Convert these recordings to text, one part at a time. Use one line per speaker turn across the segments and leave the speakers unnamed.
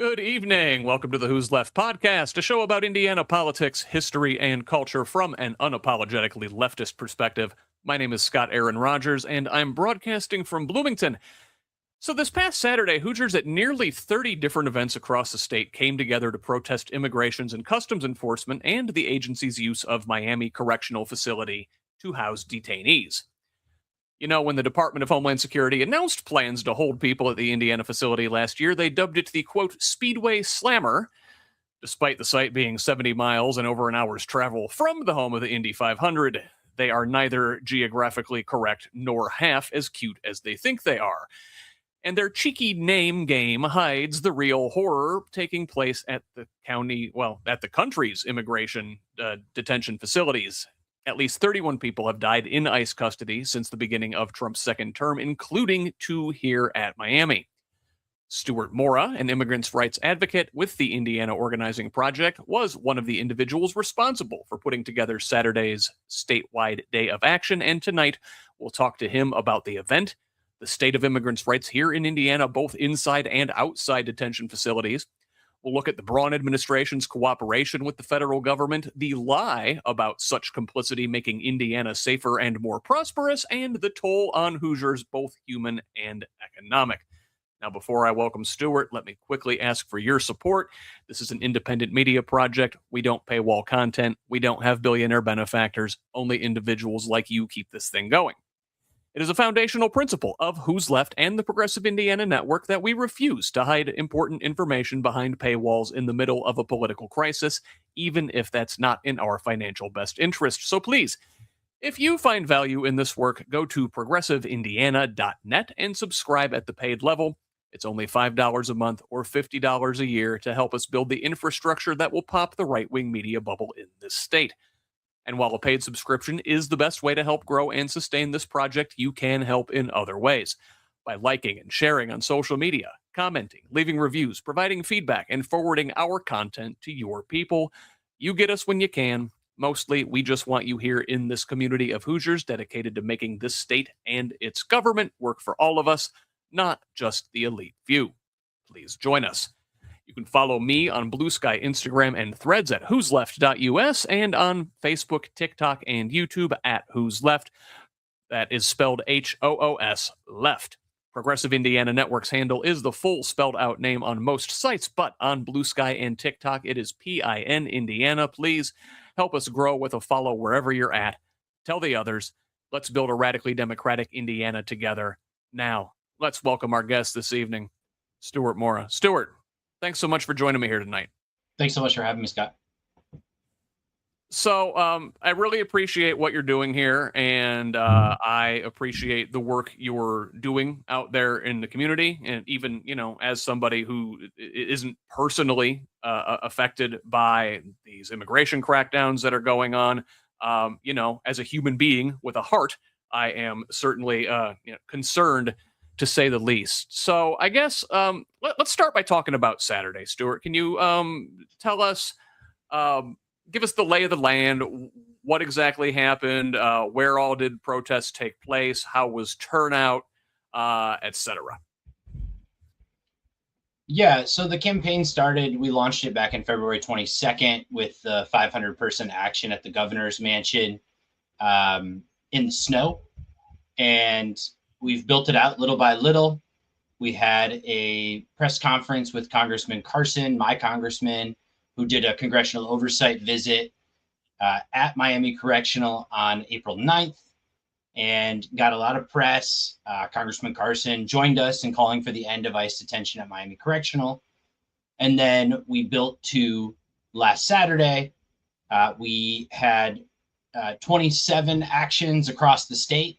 Good evening. Welcome to the Who's Left Podcast, a show about Indiana politics, history, and culture from an unapologetically leftist perspective. My name is Scott Aaron Rogers, and I'm broadcasting from Bloomington. So this past Saturday, Hoosiers at nearly 30 different events across the state came together to protest immigrations and customs enforcement and the agency's use of Miami Correctional Facility to house detainees. You know, when the Department of Homeland Security announced plans to hold people at the Indiana facility last year, they dubbed it the, quote, Speedway Slammer, despite the site being 70 miles and over an hour's travel from the home of the Indy 500. They are neither geographically correct nor half as cute as they think they are. And their cheeky name game hides the real horror taking place at the country's immigration detention facilities. At least 31 people have died in ICE custody since the beginning of Trump's second term, including 2 here at Miami. Stuart Mora, an immigrants' rights advocate with the Indiana Organizing Project, was one of the individuals responsible for putting together Saturday's statewide day of action, and tonight we'll talk to him about the event, the state of immigrants' rights here in Indiana, both inside and outside detention facilities. We'll look at the Braun administration's cooperation with the federal government, the lie about such complicity making Indiana safer and more prosperous, and the toll on Hoosiers, both human and economic. Now, before I welcome Stuart, let me quickly ask for your support. This is an independent media project. We don't paywall content. We don't have billionaire benefactors. Only individuals like you keep this thing going. It is a foundational principle of Who's Left and the Progressive Indiana Network that we refuse to hide important information behind paywalls in the middle of a political crisis, even if that's not in our financial best interest. So please, if you find value in this work, go to progressiveindiana.net and subscribe at the paid level. It's only $5 a month or $50 a year to help us build the infrastructure that will pop the right-wing media bubble in this state. And while a paid subscription is the best way to help grow and sustain this project, you can help in other ways. By liking and sharing on social media, commenting, leaving reviews, providing feedback, and forwarding our content to your people. You get us when you can. Mostly, we just want you here in this community of Hoosiers dedicated to making this state and its government work for all of us, not just the elite few. Please join us. You can follow me on Blue Sky, Instagram, and Threads at whosleft.us, and on Facebook, TikTok, and YouTube at Who's Left. That is spelled HOOS Left. Progressive Indiana Network's handle is the full spelled out name on most sites, but on Blue Sky and TikTok, it is PIN Indiana. Please help us grow with a follow wherever you're at. Tell the others. Let's build a radically democratic Indiana together. Now, let's welcome our guest this evening, Stuart Mora. Stuart, thanks so much for joining me here tonight.
Thanks so much for having me, Scott.
So I really appreciate what you're doing here, and I appreciate the work you're doing out there in the community. And even, you know, as somebody who isn't personally affected by these immigration crackdowns that are going on, you know, as a human being with a heart, I am certainly concerned, to say the least. So I guess let's start by talking about Saturday, Stuart. Can you tell us, give us the lay of the land, what exactly happened, where all did protests take place, how was turnout, etc.?
Yeah, so the campaign started, we launched it back in February 22nd with the 500-person action at the governor's mansion in the snow. And we've built it out little by little. We had a press conference with Congressman Carson, my congressman, who did a congressional oversight visit at Miami Correctional on April 9th and got a lot of press. Congressman Carson joined us in calling for the end of ICE detention at Miami Correctional. And then we built to last Saturday. We had 27 actions across the state.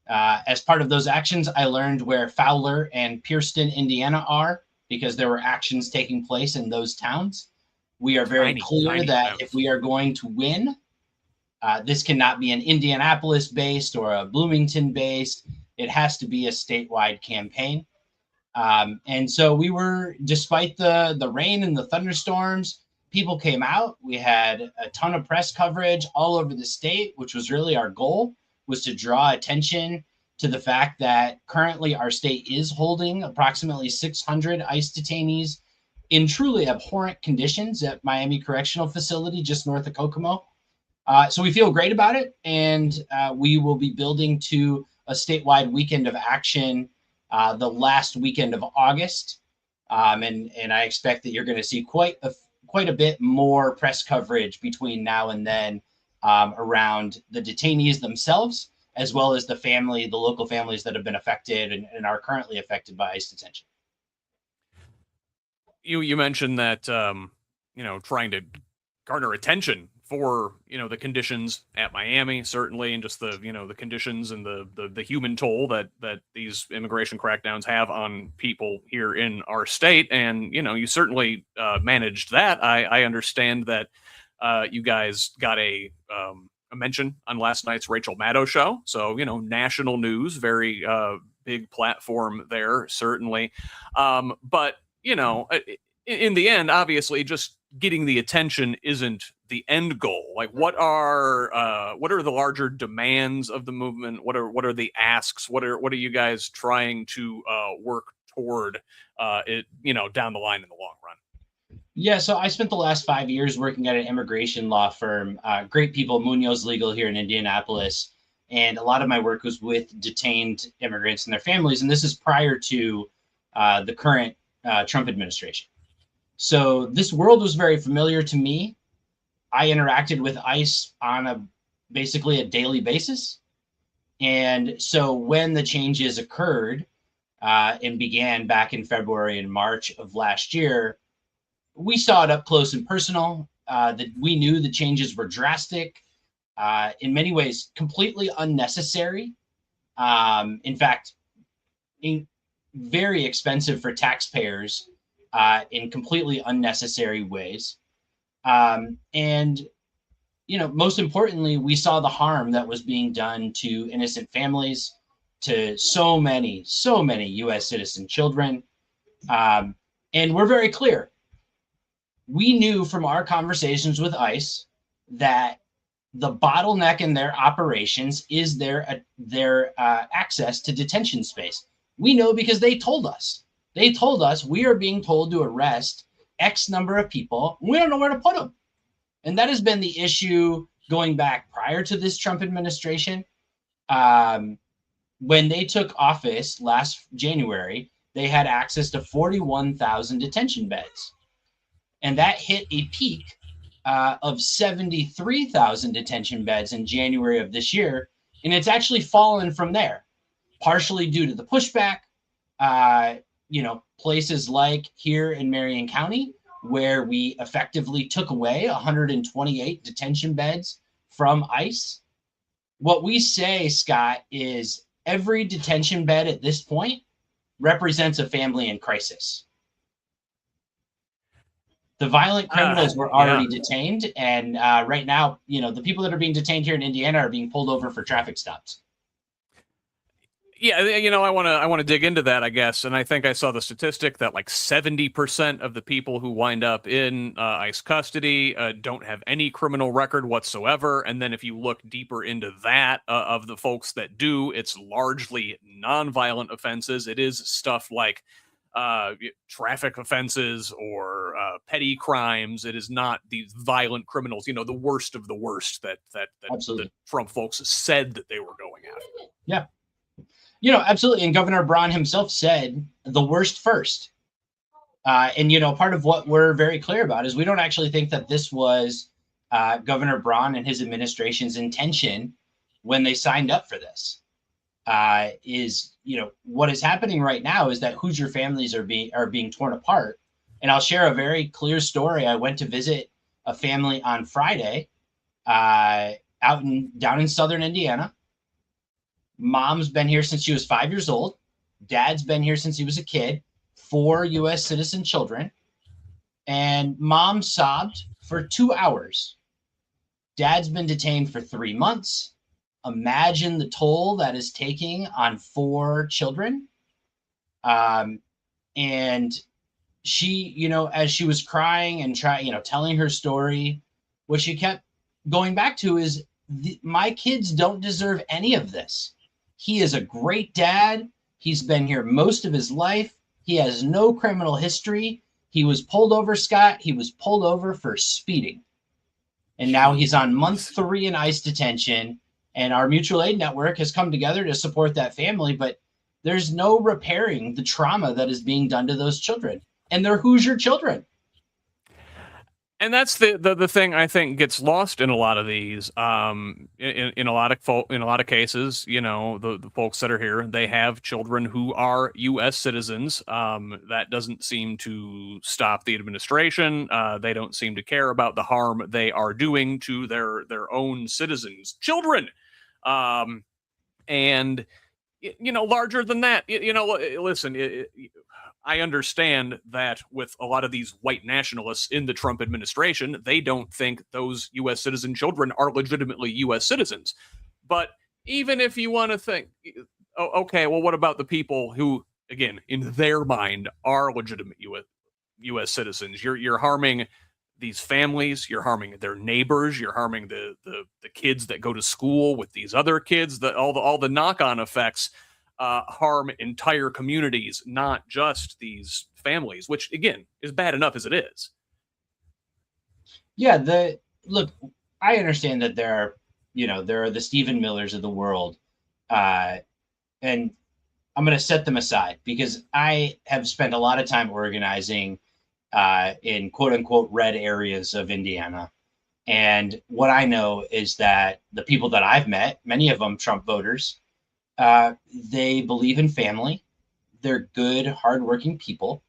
As part of those actions, I learned where Fowler and Pierceton, Indiana are, because there were actions taking place in those towns. We are very clear that if we are going to win, this cannot be an Indianapolis-based or a Bloomington-based. It has to be a statewide campaign. And so we were, despite the rain and the thunderstorms, people came out. We had a ton of press coverage all over the state, which was really our goal, was to draw attention to the fact that currently our state is holding approximately 600 ICE detainees in truly abhorrent conditions at Miami Correctional Facility just north of Kokomo. So we feel great about it, and we will be building to a statewide weekend of action the last weekend of August. And I expect that you're going to see quite a bit more press coverage between now and then around the detainees themselves, as well as the local families that have been affected and are currently affected by ICE detention.
You mentioned that trying to garner attention for the conditions at Miami, certainly, and just the conditions and the human toll that these immigration crackdowns have on people here in our state. And you certainly managed that. I understand that you guys got a mention on last night's Rachel Maddow show, so national news, very big platform there, certainly. But in the end, obviously, just getting the attention isn't the end goal. Like, what are the larger demands of the movement? What are the asks? What are you guys trying to work toward down the line in the long run?
Yeah, so I spent the last 5 years working at an immigration law firm. Great people, Munoz Legal here in Indianapolis, and a lot of my work was with detained immigrants and their families. And this is prior to the current Trump administration. So this world was very familiar to me. I interacted with ICE on basically a daily basis. And so when the changes occurred and began back in February and March of last year, we saw it up close and personal. That we knew the changes were drastic, in many ways completely unnecessary. In fact, very expensive for taxpayers in completely unnecessary ways. And most importantly, we saw the harm that was being done to innocent families, to so many U.S. citizen children. And we're very clear. We knew from our conversations with ICE that the bottleneck in their operations is their access to detention space. We know because they told us. They told us we are being told to arrest X number of people. We don't know where to put them. And that has been the issue going back prior to this Trump administration. When they took office last January, they had access to 41,000 detention beds. And that hit a peak of 73,000 detention beds in January of this year. And it's actually fallen from there, partially due to the pushback. Places like here in Marion County, where we effectively took away 128 detention beds from ICE. What we say, Scott, is every detention bed at this point represents a family in crisis. The violent criminals were already detained, and right now, the people that are being detained here in Indiana are being pulled over for traffic stops.
Yeah, I want to dig into that, I guess. And I think I saw the statistic that like 70% of the people who wind up in ICE custody don't have any criminal record whatsoever. And then if you look deeper into that, of the folks that do, it's largely nonviolent offenses. It is stuff like traffic offenses or petty crimes. It is not these violent criminals, the worst of the worst that the Trump folks said that they were going after.
Yeah. Absolutely. And Governor Braun himself said the worst first. And part of what we're very clear about is we don't actually think that this was Governor Braun and his administration's intention when they signed up for this. What is happening right now is that Hoosier families are being torn apart. And I'll share a very clear story. I went to visit a family on Friday down in southern Indiana. Mom's been here since she was 5 years old. Dad's been here since he was a kid. 4 U.S. citizen children. And mom sobbed for 2 hours. Dad's been detained for 3 months. Imagine the toll that is taking on 4 children. And she, as she was crying and telling her story, what she kept going back to is my kids don't deserve any of this. He is a great dad. He's been here most of his life. He has no criminal history. He was pulled over, Scott. He was pulled over for speeding. And now he's on month 3 in ICE detention. And our mutual aid network has come together to support that family. But there's no repairing the trauma that is being done to those children. And they're Hoosier children.
And that's the thing I think gets lost in a lot of these. In a lot of cases, you know, the folks that are here, they have children who are U.S. citizens. That doesn't seem to stop the administration. They don't seem to care about the harm they are doing to their own citizens' children. And you know, larger than that, you know, listen. I understand that with a lot of these white nationalists in the Trump administration, they don't think those U.S. citizen children are legitimately U.S. citizens. But even if you want to think, okay, well, what about the people who, again, in their mind, are legitimate U.S. citizens? You're harming these families, you're harming their neighbors, you're harming the kids that go to school with these other kids, all the knock-on effects. Harm entire communities, not just these families, which again is bad enough as it is.
Yeah, look, I understand that there are the Stephen Millers of the world, and I'm going to set them aside because I have spent a lot of time organizing in quote unquote red areas of Indiana. And what I know is that the people that I've met, many of them Trump voters, they believe in family. They're good, hardworking people.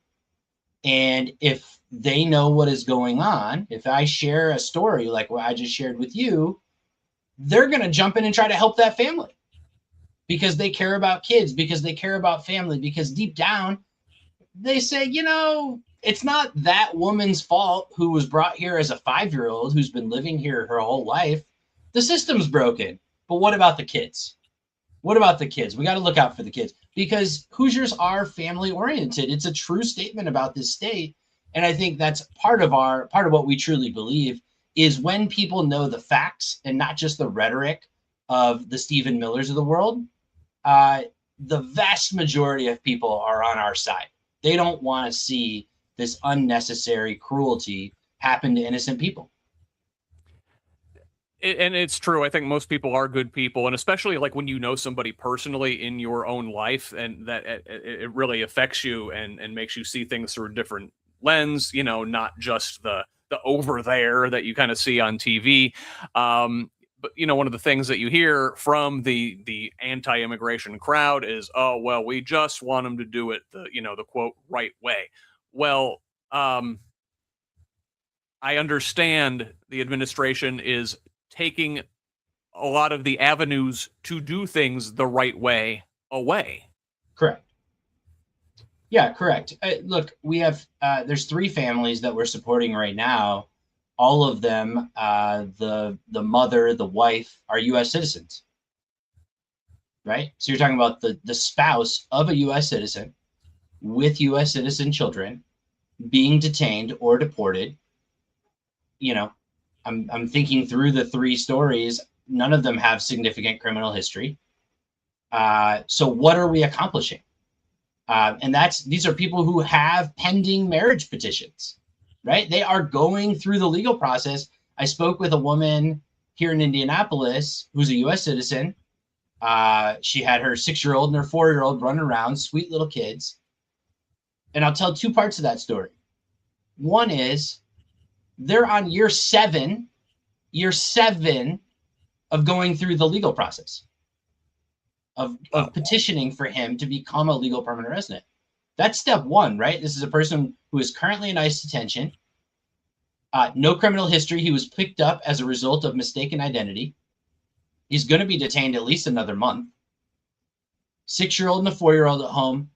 And if they know what is going on, if I share a story like what I just shared with you, they're going to jump in and try to help that family because they care about kids, because they care about family, because deep down they say, you know, it's not that woman's fault who was brought here as a 5-year-old who's been living here her whole life. The system's broken. But what about the kids? What about the kids? We got to look out for the kids because Hoosiers are family oriented. It's a true statement about this state. And I think that's part of what we truly believe is when people know the facts and not just the rhetoric of the Stephen Millers of the world, the vast majority of people are on our side. They don't want to see this unnecessary cruelty happen to innocent people.
And it's true. I think most people are good people, and especially like when you know somebody personally in your own life, and that it really affects you and makes you see things through a different lens. You know, not just the over there that you kind of see on TV. But you know, one of the things that you hear from the anti-immigration crowd is, "Oh, well, we just want them to do it the quote right way." Well, I understand the administration is taking a lot of the avenues to do things the right way away.
Correct. Yeah, correct. Look, we have there's 3 families that we're supporting right now. All of them, the mother, the wife, are U.S. citizens, right? So you're talking about the spouse of a U.S. citizen with U.S. citizen children being detained or deported. You know, I'm thinking through the 3 stories. None of them have significant criminal history. So what are we accomplishing? And these are people who have pending marriage petitions, right? They are going through the legal process. I spoke with a woman here in Indianapolis who's a U.S. citizen. She had her 6-year-old and her 4-year-old running around, sweet little kids. And I'll tell 2 parts of that story. One is they're on year 7 of going through the legal process of petitioning for him to become a legal permanent resident. That's step 1, right? This is a person who is currently in ICE detention. No criminal history. He was picked up as a result of mistaken identity. He's going to be detained at least another month. 6-year-old and a 4-year-old at home.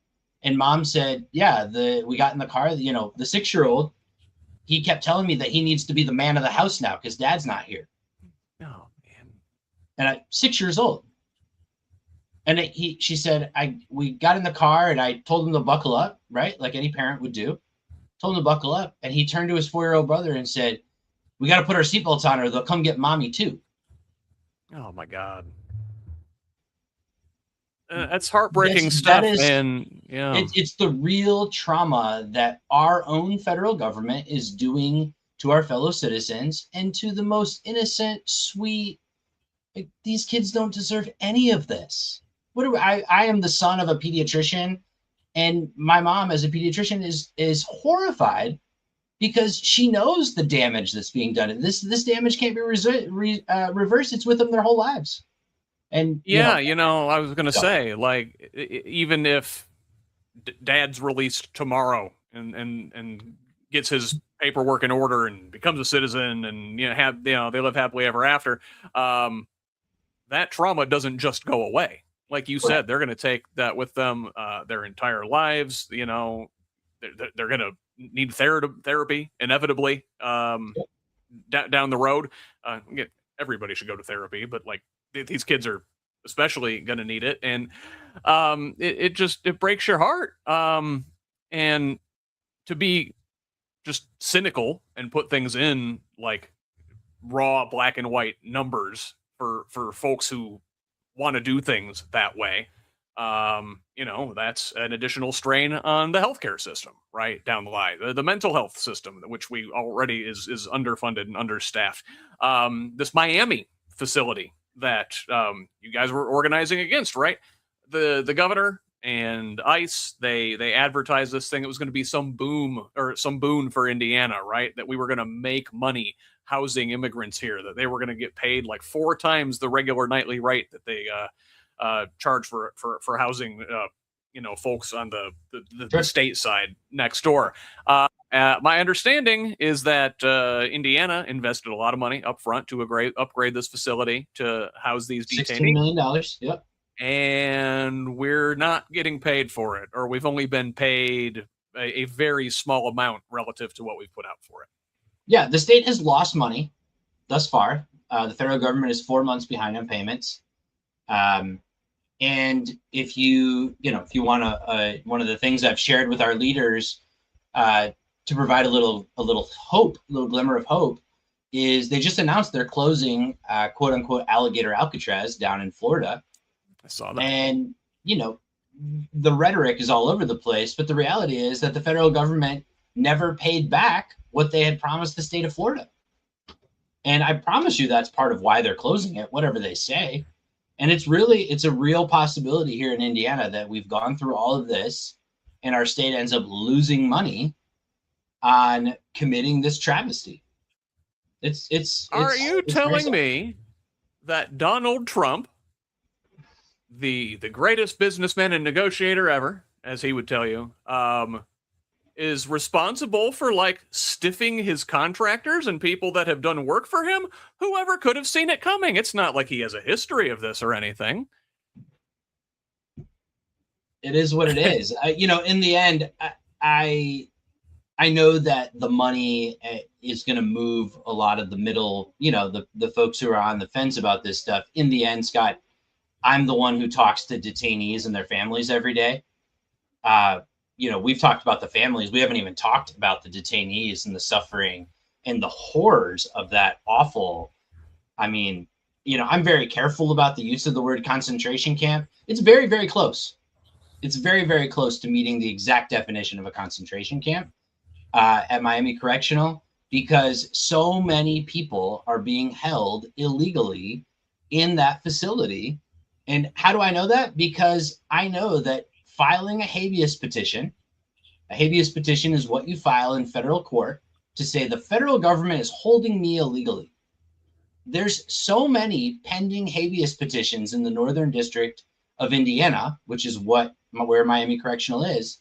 And mom said, yeah, we got in the car, the 6-year-old, he kept telling me that he needs to be the man of the house now because dad's not here.
Oh, man.
And at 6 years old. And she said, we got in the car and I told him to buckle up, right? Like any parent would do. Told him to buckle up. And he turned to his 4-year-old brother and said, we got to put our seatbelts on or they'll come get mommy too.
Oh, my God. That's heartbreaking
That
stuff.
is,
And
it's the real trauma that our own federal government is doing to our fellow citizens and to the most innocent, sweet. Like, these kids don't deserve any of this. I am the son of a pediatrician, and my mom, as a pediatrician, is horrified because she knows the damage that's being done, and this damage can't be reversed. It's with them their whole lives. And
I was going to say, like, even if dad's released tomorrow and gets his paperwork in order and becomes a citizen and they live happily ever after, that trauma doesn't just go away. Like you said, they're going to take that with them their entire lives. They're going to need therapy inevitably down the road. Everybody should go to therapy, but like these kids are especially going to need it. And it breaks your heart. And to be just cynical and put things in like raw black and white numbers for folks who want to do things that way, that's an additional strain on the healthcare system right down the line, the mental health system, which we already is underfunded and understaffed. This Miami facility that you guys were organizing against, right? The governor and ICE, they advertised this thing. It was going to be some boon for Indiana, right? That we were going to make money housing immigrants here, that they were going to get paid like 4 times the regular nightly rate that they charge for housing, folks on the state side next door. My understanding is that Indiana invested a lot of money up front to upgrade this facility to house these detainees.
$16 million. Yep.
And we're not getting paid for it, or we've only been paid a very small amount relative to what we've put out for it.
Yeah, the state has lost money thus far. The federal government is 4 months behind on payments. And if you want to, one of the things I've shared with our leaders to provide a little hope, a little glimmer of hope, is they just announced they're closing quote unquote Alligator Alcatraz down in Florida.
I saw that.
And, the rhetoric is all over the place, but the reality is that the federal government never paid back what they had promised the state of Florida. And I promise you that's part of why they're closing it, whatever they say. And it's a real possibility here in Indiana that we've gone through all of this and our state ends up losing money on committing this travesty.
Are you telling me that Donald Trump, the greatest businessman and negotiator ever, as he would tell you, is responsible for like stiffing his contractors and people that have done work for him? Whoever could have seen it coming? It's not like he has a history of this or anything.
It is what it is. In the end, I know that the money is going to move a lot of the middle, the folks who are on the fence about this stuff. In the end, Scott, I'm the one who talks to detainees and their families every day. We've talked about the families. We haven't even talked about the detainees and the suffering and the horrors of that awful. I mean, I'm very careful about the use of the word concentration camp. It's very, very close. It's very, very close to meeting the exact definition of a concentration camp at Miami Correctional, because so many people are being held illegally in that facility. And how do I know that? Because I know that filing a habeas petition is what you file in federal court to say the federal government is holding me illegally. There's so many pending habeas petitions in the Northern District of Indiana, which is where Miami Correctional is,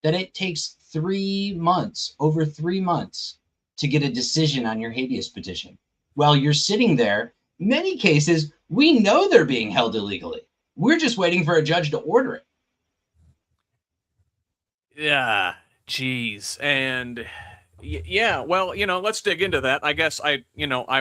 that it takes 3 months, over 3 months, to get a decision on your habeas petition. While you're sitting there, many cases, we know they're being held illegally. We're just waiting for a judge to order it.
Yeah, geez. And yeah, well, let's dig into that. I guess I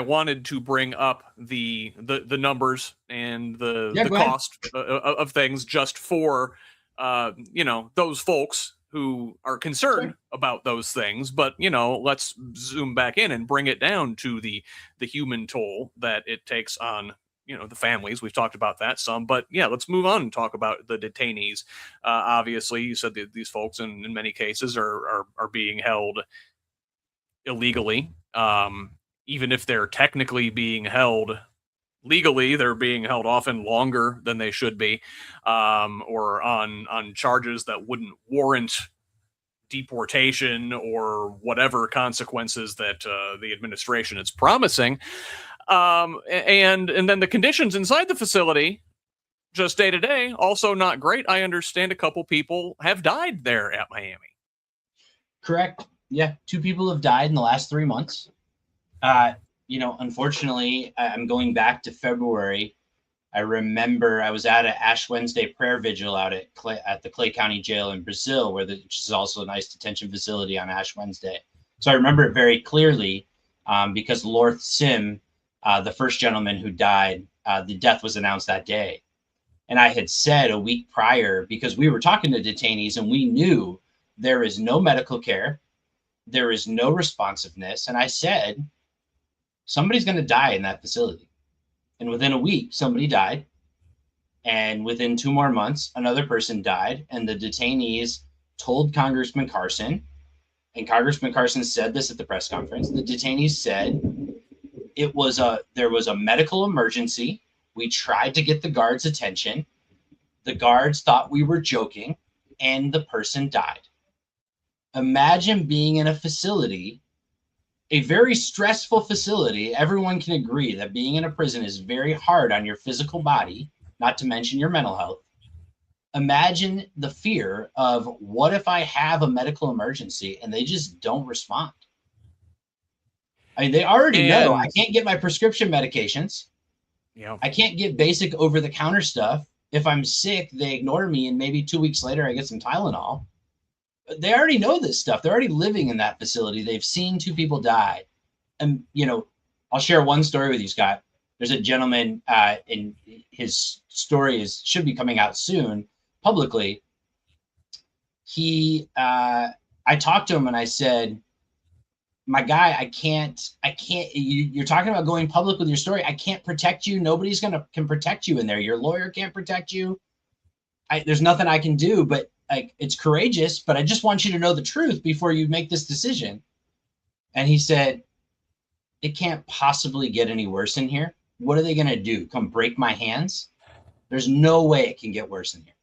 wanted to bring up the numbers and the cost of things just for those folks who are concerned about those things. But let's zoom back in and bring it down to the human toll that it takes on the families. We've talked about that some, but yeah, let's move on and talk about the detainees. Obviously, you said that these folks, in many cases, are being held illegally. Even if they're technically being held legally, they're being held often longer than they should be, or on charges that wouldn't warrant deportation or whatever consequences that the administration is promising. And then the conditions inside the facility, just day to day, also not great. I understand a couple people have died there at Miami.
Correct. Yeah, 2 people have died in the last 3 months. Unfortunately, I'm going back to February. I remember I was at an Ash Wednesday prayer vigil out at the Clay County Jail in Brazil, which is also a nice detention facility on Ash Wednesday. So I remember it very clearly because Lorth Sim, the first gentleman who died, the death was announced that day. And I had said a week prior, because we were talking to detainees and we knew there is no medical care, there is no responsiveness. And I said, somebody's going to die in that facility. And within a week, somebody died. And within 2 more months, another person died. And the detainees told Congressman Carson, and Congressman Carson said this at the press conference, the detainees said there was a medical emergency. We tried to get the guards' attention. The guards thought we were joking, and the person died. Imagine being in a facility, a very stressful facility. Everyone can agree that being in a prison is very hard on your physical body, not to mention your mental health. Imagine the fear of, what if I have a medical emergency and they just don't respond? I mean, they already know I can't get my prescription medications.
Yeah.
I can't get basic over-the-counter stuff. If I'm sick, they ignore me, and maybe 2 weeks later I get some Tylenol. They already know this stuff. They're already living in that facility. They've seen 2 people die. And, I'll share one story with you, Scott. There's a gentleman, and his story should be coming out soon publicly. I talked to him and I said, my guy, I can't, you're talking about going public with your story. I can't protect you. Nobody's can protect you in there. Your lawyer can't protect you. There's nothing I can do, but it's courageous, but I just want you to know the truth before you make this decision. And he said, it can't possibly get any worse in here. What are they going to do? Come break my hands? There's no way it can get worse in here.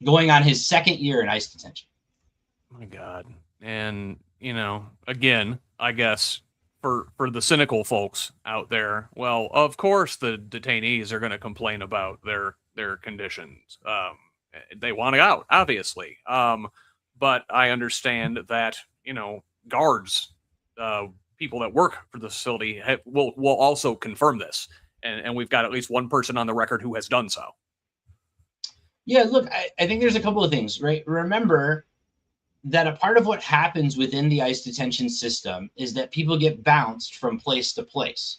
Going on his 2nd year in ICE detention.
My God. And, again, I guess for the cynical folks out there, well, of course the detainees are going to complain about their conditions. They want out, obviously. But I understand that, guards, people that work for the facility will also confirm this. And we've got at least one person on the record who has done so.
Yeah, look, I think there's a couple of things, right? Remember that a part of what happens within the ICE detention system is that people get bounced from place to place.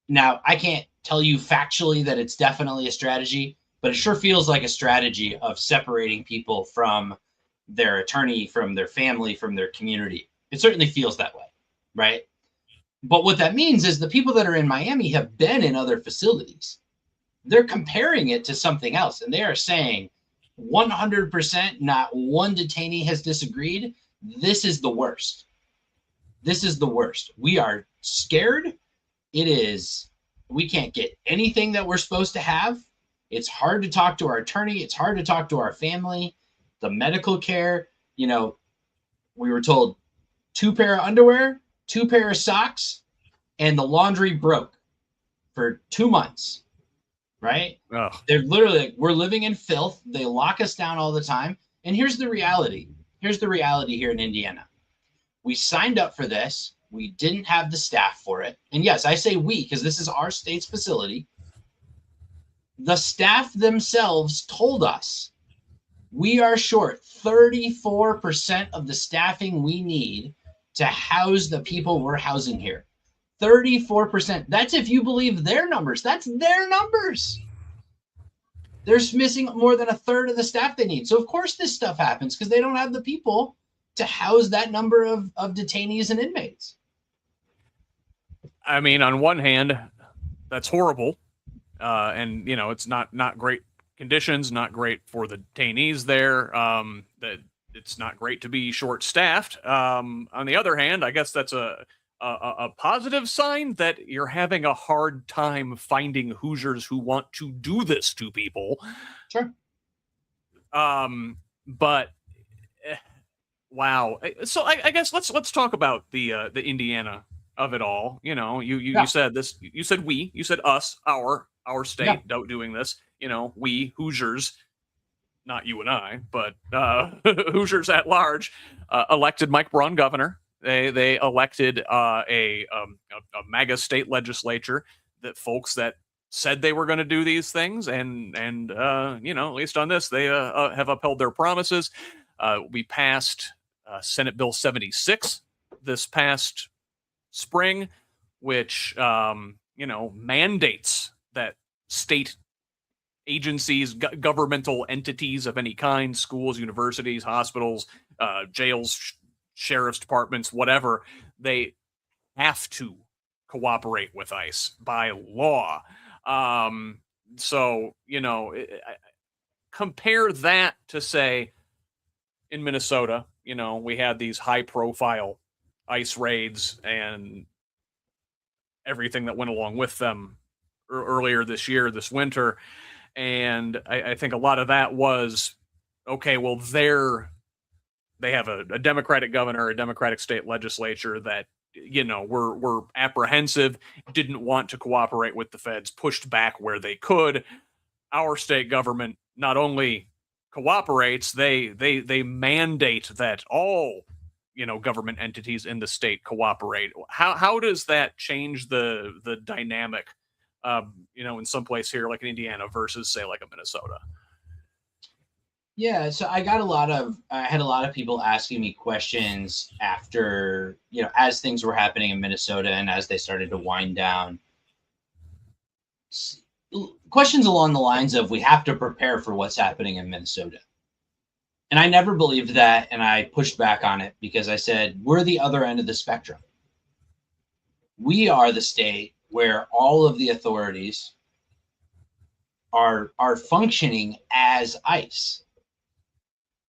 Now, I can't tell you factually that it's definitely a strategy, but it sure feels like a strategy of separating people from their attorney, from their family, from their community. It certainly feels that way, right? But what that means is the people that are in Miami have been in other facilities. They're comparing it to something else, and they are saying 100%, not one detainee has disagreed. This is the worst. This is the worst. We are scared. We can't get anything that we're supposed to have. It's hard to talk to our attorney. It's hard to talk to our family. The medical care, we were told 2 pair of underwear, 2 pair of socks, and the laundry broke for 2 months. Right?
Ugh.
They're literally we're living in filth. They lock us down all the time. And here's the reality. Here's the reality here in Indiana. We signed up for this. We didn't have the staff for it. And yes, I say we because this is our state's facility. The staff themselves told us we are short 34% of the staffing we need to house the people we're housing here. 34%. That's if you believe their numbers. That's their numbers. They're missing more than a third of the staff they need. So of course this stuff happens because they don't have the people to house that number of detainees and inmates.
I mean, on one hand, that's horrible. And it's not great conditions, not great for the detainees there. That it's not great to be short-staffed. On the other hand, I guess that's a positive sign that you're having a hard time finding Hoosiers who want to do this to people.
Sure.
But wow. So I guess let's talk about the Indiana of it all. You said this. You said we. You said us. Our state doing this. We Hoosiers, not you and I, but Hoosiers at large, elected Mike Braun governor. They elected a MAGA state legislature that folks that said they were going to do these things, and at least on this, they have upheld their promises. We passed Senate Bill 76 this past spring, which mandates that state agencies, governmental entities of any kind, schools, universities, hospitals, jails, sheriff's departments, whatever, they have to cooperate with ICE by law. So, compare that to, say, in Minnesota, we had these high profile ICE raids and everything that went along with them earlier this year, this winter. And I think a lot of that was, okay, well, they have a Democratic governor, a Democratic state legislature that, were apprehensive, didn't want to cooperate with the feds, pushed back where they could. Our state government not only cooperates, they mandate that all government entities in the state cooperate. How does that change the dynamic in some place here like in Indiana versus, say, like a Minnesota?
Yeah, so I had a lot of people asking me questions after, as things were happening in Minnesota and as they started to wind down. Questions along the lines of, we have to prepare for what's happening in Minnesota. And I never believed that, and I pushed back on it because I said, we're the other end of the spectrum. We are the state where all of the authorities are functioning as ICE.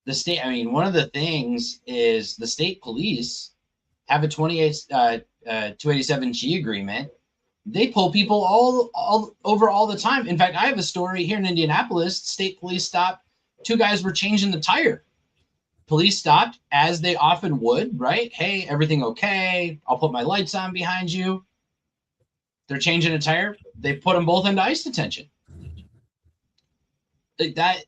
The state, one of the things is the state police have a 287G agreement. They pull people all over all the time. In fact, I have a story here in Indianapolis. State police stopped. Two guys were changing the tire. Police stopped, as they often would, right? Hey, everything okay? I'll put my lights on behind you. They're changing a tire. They put them both into ICE detention. Like that,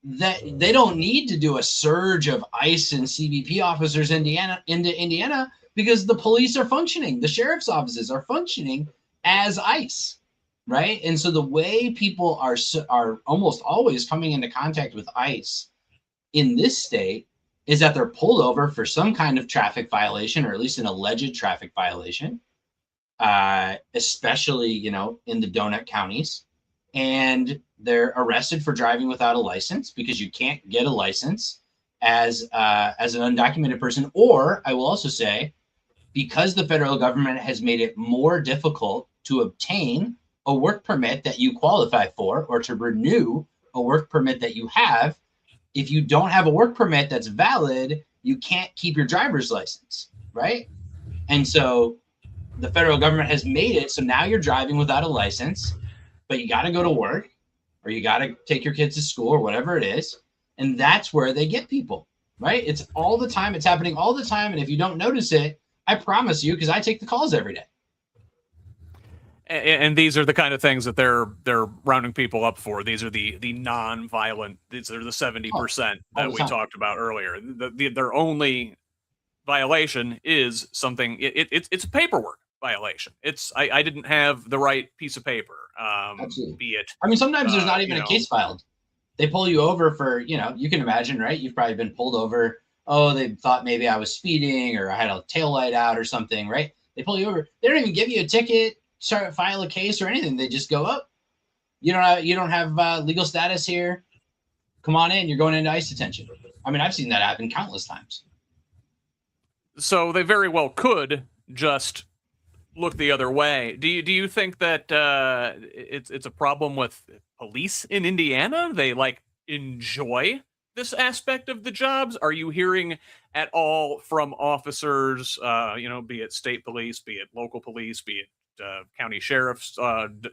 that they don't need to do a surge of ICE and CBP officers into Indiana because the police are functioning. The sheriff's offices are functioning as ICE, right? And so the way people are almost always coming into contact with ICE in this state is that they're pulled over for some kind of traffic violation, or at least an alleged traffic violation, especially, in the donut counties. And they're arrested for driving without a license, because you can't get a license as an undocumented person. Or I will also say, because the federal government has made it more difficult to obtain a work permit that you qualify for, or to renew a work permit that you have, if you don't have a work permit that's valid, you can't keep your driver's license, right? And so the federal government has made it so now you're driving without a license, but you got to go to work, or you got to take your kids to school, or whatever it is. And that's where they get people, right? It's all the time. It's happening all the time. And if you don't notice it, I promise you, because I take the calls every day.
And these are the kind of things that they're rounding people up for. These are the non-violent. These are the 70% that we talked about earlier. Their only violation is something. It's a paperwork violation. It's I didn't have the right piece of paper. Be it.
Sometimes there's not even a case filed. They pull you over for, you can imagine, right? You've probably been pulled over. Oh, they thought maybe I was speeding, or I had a tail light out or something, right? They pull you over. They don't even give you a ticket, file a case or anything. They just go, oh, you don't have legal status here. Come on in. You're going into ICE detention. I've seen that happen countless times.
So they very well could just look the other way. Do you think that it's a problem with police in Indiana? They like enjoy this aspect of the jobs? Are you hearing at all from officers, be it state police, be it local police, be it county sheriff's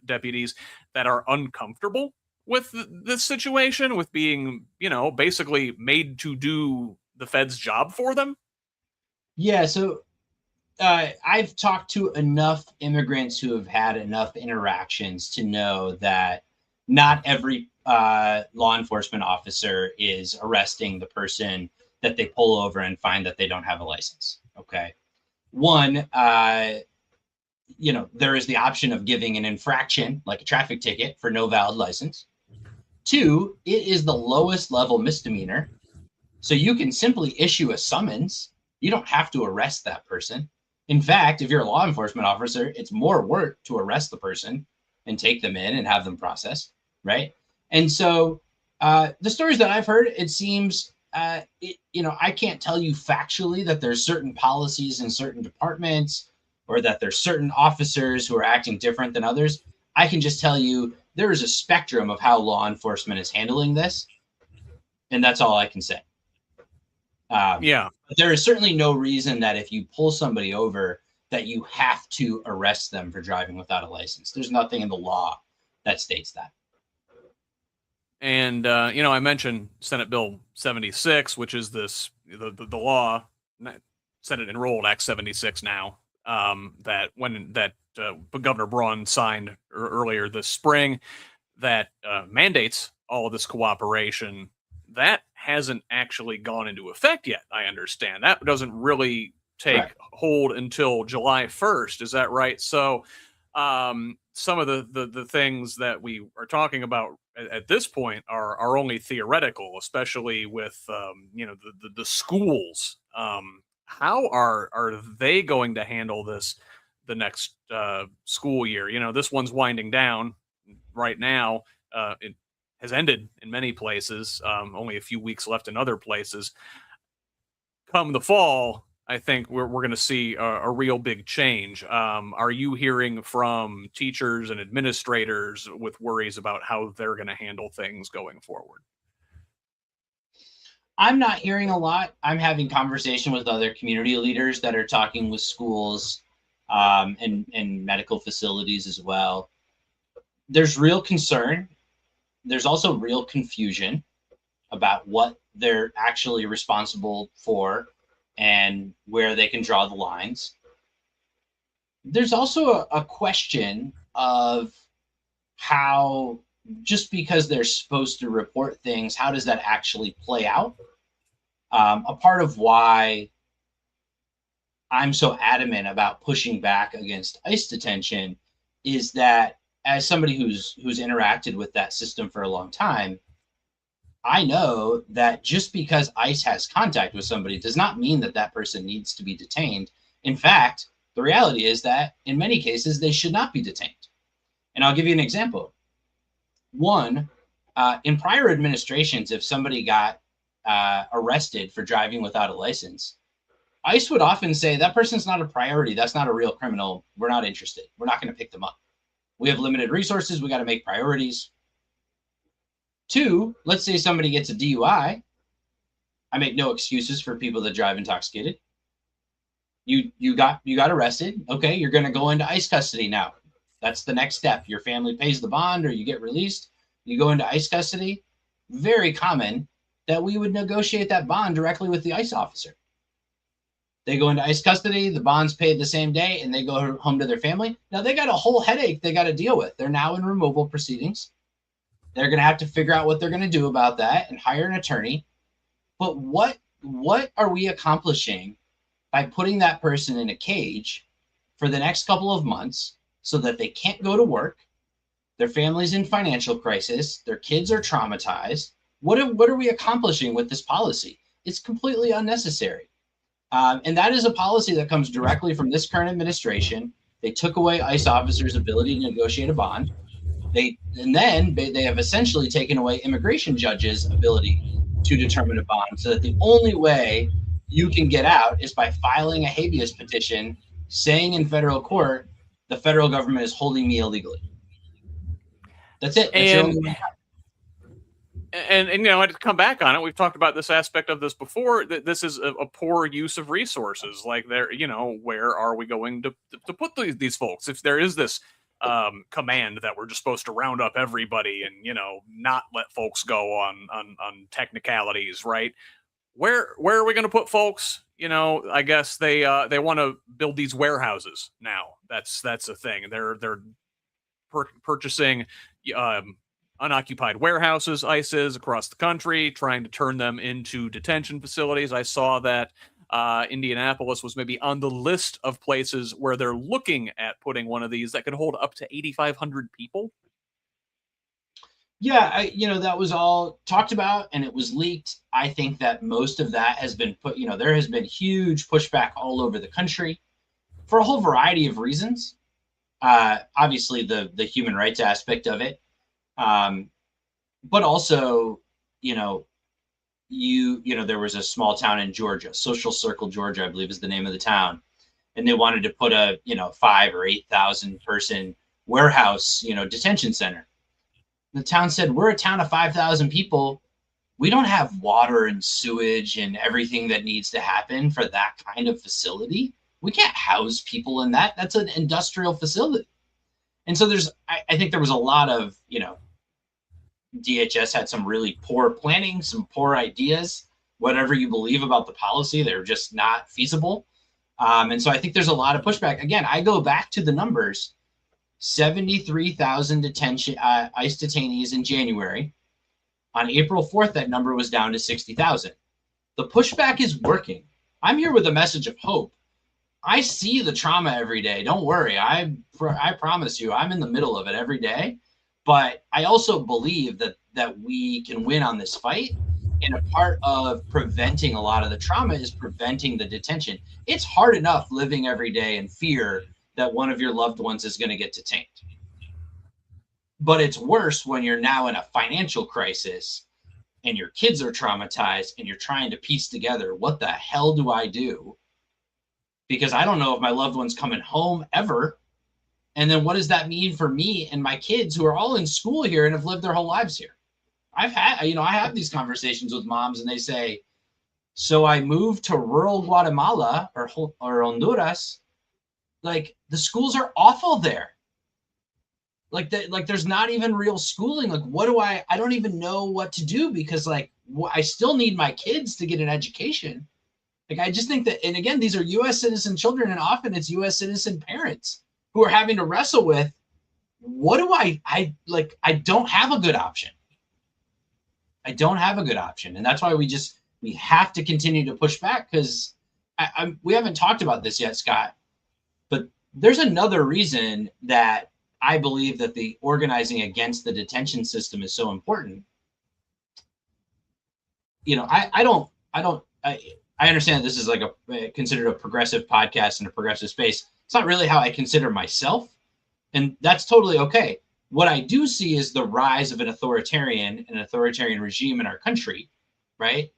deputies, that are uncomfortable with this situation, with being, basically made to do the Fed's job for them?
Yeah, so I've talked to enough immigrants who have had enough interactions to know that not every law enforcement officer is arresting the person that they pull over and find that they don't have a license. Okay. One, there is the option of giving an infraction, like a traffic ticket, for no valid license. Two, it is the lowest level misdemeanor. So you can simply issue a summons. You don't have to arrest that person. In fact, if you're a law enforcement officer, it's more work to arrest the person and take them in and have them processed, right? And so the stories that I've heard, it seems, I can't tell you factually that there's certain policies in certain departments or that there's certain officers who are acting different than others. I can just tell you there is a spectrum of how law enforcement is handling this, and that's all I can say.
Yeah.
There is certainly no reason that if you pull somebody over that you have to arrest them for driving without a license. There's nothing in the law that states that.
And, I mentioned Senate Bill 76, which is the law, Senate Enrolled Act 76 now, that Governor Braun signed earlier this spring, that mandates all of this cooperation. That hasn't actually gone into effect yet, I understand. That doesn't really take hold until July 1st. Is that right? So some of the things that we are talking about at this point are only theoretical, especially with the schools. How are they going to handle this the next school year? This one's winding down right now. It has ended in many places, only a few weeks left in other places. Come the fall, I think we're going to see a real big change. Are you hearing from teachers and administrators with worries about how they're going to handle things going forward?
I'm not hearing a lot. I'm having conversation with other community leaders that are talking with schools and medical facilities as well. There's real concern. There's also real confusion about what they're actually responsible for and where they can draw the lines. There's also a question of how, just because they're supposed to report things, how does that actually play out? A part of why I'm so adamant about pushing back against ICE detention is that, as somebody who's interacted with that system for a long time, I know that just because ICE has contact with somebody does not mean that that person needs to be detained. In fact, the reality is that in many cases, they should not be detained. And I'll give you an example. One, in prior administrations, if somebody got arrested for driving without a license, ICE would often say, that person's not a priority. That's not a real criminal. We're not interested. We're not going to pick them up. We have limited resources. We got to make priorities. Two, let's say somebody gets a DUI. I make no excuses for people that drive intoxicated. You got arrested. Okay, you're going to go into ICE custody now. That's the next step. Your family pays the bond or you get released. You go into ICE custody. Very common that we would negotiate that bond directly with the ICE officer. They go into ICE custody, the bond's paid the same day, and they go home to their family. Now they got a whole headache they got to deal with. They're now in removal proceedings. They're going to have to figure out what they're going to do about that and hire an attorney. But what are we accomplishing by putting that person in a cage for the next couple of months so that they can't go to work? Their family's in financial crisis. Their kids are traumatized. What are we accomplishing with this policy? It's completely unnecessary. And that is a policy that comes directly from this current administration. They took away ICE officers' ability to negotiate a bond. They have essentially taken away immigration judges' ability to determine a bond, so that the only way you can get out is by filing a habeas petition saying in federal court, the federal government is holding me illegally. That's it. That's your only way.
And you know, to come back on it, we've talked about this aspect of this before. That this is a poor use of resources. Like, there, you know, where are we going to put these folks? If there is this command that we're just supposed to round up everybody and, you know, not let folks go on technicalities, right? Where are we going to put folks? You know, I guess they want to build these warehouses now. That's a thing. They're purchasing unoccupied warehouses, ICEs, across the country, trying to turn them into detention facilities. I saw that Indianapolis was maybe on the list of places where they're looking at putting one of these that could hold up to 8,500 people.
Yeah, that was all talked about and it was leaked. I think that most of that has been put, there has been huge pushback all over the country for a whole variety of reasons. Obviously, the human rights aspect of it. But also, there was a small town in Georgia, Social Circle, Georgia, I believe is the name of the town. And they wanted to put a, 5,000 or 8,000 person warehouse, detention center. The town said, we're a town of 5,000 people. We don't have water and sewage and everything that needs to happen for that kind of facility. We can't house people in that. That's an industrial facility. And so I think there was a lot of, DHS had some really poor planning, some poor ideas. Whatever you believe about the policy, they're just not feasible. And so I think there's a lot of pushback. Again, I go back to the numbers. 73,000 ICE detainees in January. On April 4th, that number was down to 60,000. The pushback is working. I'm here with a message of hope. I see the trauma every day. Don't worry. I promise you, I'm in the middle of it every day. But I also believe that we can win on this fight. And a part of preventing a lot of the trauma is preventing the detention. It's hard enough living every day in fear that one of your loved ones is going to get detained. But it's worse when you're now in a financial crisis and your kids are traumatized and you're trying to piece together, what the hell do I do? Because I don't know if my loved one's coming home ever. And then what does that mean for me and my kids who are all in school here and have lived their whole lives here? I have these conversations with moms and they say, so I moved to rural Guatemala or Honduras. Like, the schools are awful there. Like there's not even real schooling. Like, what do I don't even know what to do because I still need my kids to get an education. Like, I just think that, and again, these are U.S. citizen children, and often it's U.S. citizen parents who are having to wrestle with, what do I don't have a good option. I don't have a good option. And that's why we have to continue to push back, because we haven't talked about this yet, Scott, but there's another reason that I believe that the organizing against the detention system is so important. I understand this is considered a progressive podcast in a progressive space. It's not really how I consider myself, and that's totally okay. What I do see is the rise of an authoritarian regime in our country, right?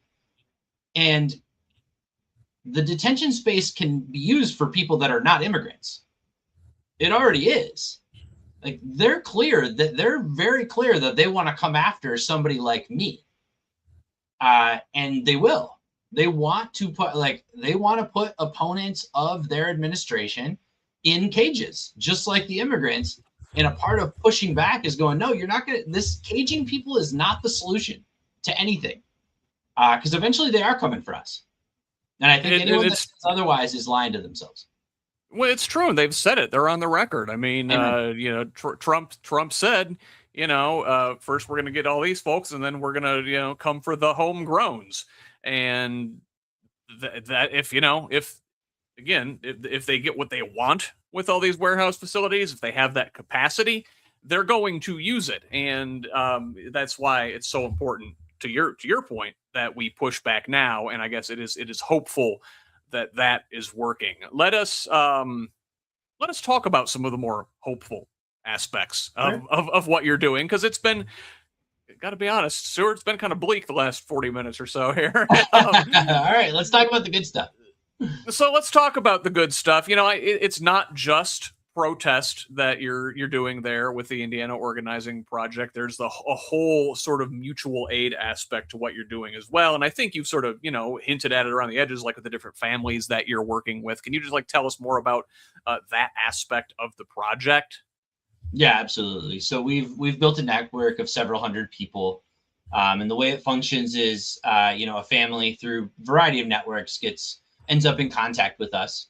And the detention space can be used for people that are not immigrants. It already is. Like, they're very clear that they want to come after somebody like me. And they will. They want to put opponents of their administration in cages, just like the immigrants. And a part of pushing back is going, no, you're not going to, this caging people is not the solution to anything. Because eventually they are coming for us. And I think anyone that says otherwise is lying to themselves.
Well, it's true. They've said it. They're on the record. I mean, Trump said, first we're going to get all these folks, and then we're going to, come for the homegrowns. And that if they get what they want with all these warehouse facilities, if they have that capacity, they're going to use it. And that's why it's so important, to your point, that we push back now. And I guess it is hopeful that is working. Let us talk about some of the more hopeful aspects of what you're doing, because it's been, got to be honest, Stuart, it's been kind of bleak the last 40 minutes or so here.
All right, let's talk about the good stuff.
So let's talk about the good stuff. It's not just protest that you're doing there with the Indiana Organizing Project. There's a whole sort of mutual aid aspect to what you're doing as well. And I think you've sort of, hinted at it around the edges, like with the different families that you're working with. Can you just tell us more about that aspect of the project?
Yeah, absolutely. So we've built a network of several hundred people. And the way it functions is, a family through a variety of networks ends up in contact with us.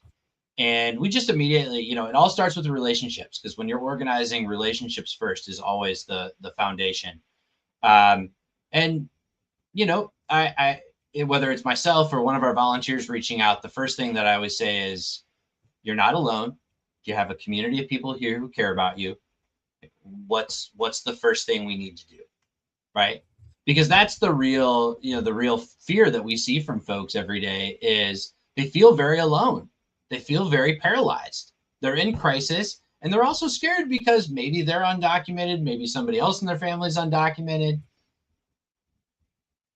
And we just immediately, it all starts with the relationships, because when you're organizing, relationships first is always the foundation. And, whether it's myself or one of our volunteers reaching out, the first thing that I always say is, you're not alone. You have a community of people here who care about you. What's the first thing we need to do? Right. Because that's the real fear that we see from folks every day is they feel very alone. They feel very paralyzed. They're in crisis, and they're also scared because maybe they're undocumented, maybe somebody else in their family is undocumented.